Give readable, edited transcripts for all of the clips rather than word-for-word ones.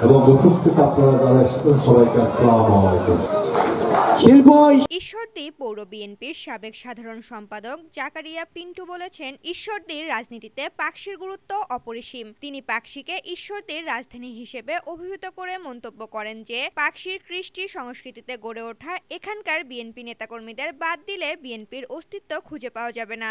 এবং উপস্থিত আপনারা যারা এসেছেন সবাইকে আসসালামু আলাইকুম। ঈশ্বরদী পৌর বিএনপির সাবেক সাধারণ সম্পাদক জাকারিয়া পিন্টু বলেছেন, ঈশ্বরদীর রাজনীতিতে পাকশীর গুরুত্ব অপরিসীম। তিনি পাকশীকে ঈশ্বরদীর রাজধানী হিসেবে অভিহিত করে মন্তব্য করেন যে, পাকশীর কৃষ্টি সংস্কৃতিতে গড়ে ওঠা এখানকার বিএনপি নেতাকর্মীদের বাদ দিলে বিএনপির অস্তিত্ব খুঁজে পাওয়া যাবে না।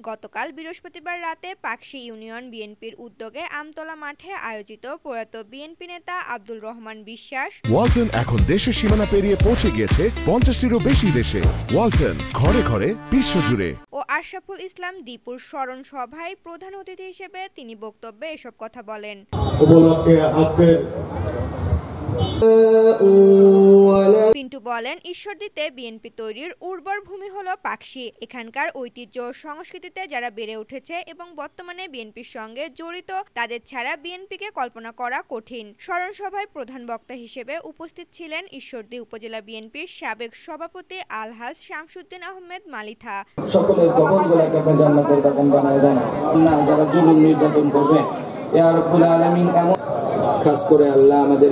গতকাল বৃহস্পতিবার রাতে পাকশী ইউনিয়ন বিএনপির উদ্যোগে আমতলা মাঠে আয়োজিত প্রয়াত বিএনপি নেতা আব্দুল রহমান বিশ্বাস ওয়ালটন এখন দেশের সীমানা পেরিয়ে পৌঁছে গিয়েছে ৫০টিরও বেশি দেশে। ওয়ালটন, ঘরে ঘরে বিশ্বজুড়ে। ও আশরাফুল ইসলাম দীপুর স্মরণ সভায় প্রধান অতিথি হিসেবে তিনি বক্তব্যে এসব কথা বলেন। পিন্টু বলেন, ঈশ্বরদীতে বিএনপি তৈরির উর্বর ভূমি হলো পাকশী। এখানকার ঐতিহ্য সংস্কৃতিতে যারা বেড়ে উঠেছে এবং বর্তমানে বিএনপির সঙ্গে জড়িত, তাদের ছাড়া বিএনপিকে কল্পনা করা কঠিন। স্মরণ সভায় প্রধান বক্তা হিসেবে উপস্থিত ছিলেন ঈশ্বরদী উপজেলা বিএনপির সাবেক সভাপতি আলহাজ শামসুদ্দিন আহমেদ মালিথা। সকলের কবরগুলোকে আপনি জান্নাতের বাগান বানায় দেন না, যারা জুলুম নির্যাতন করবে ইয়া রাব্বুল আলামিন। এমন খাস করে আল্লাহ আমাদের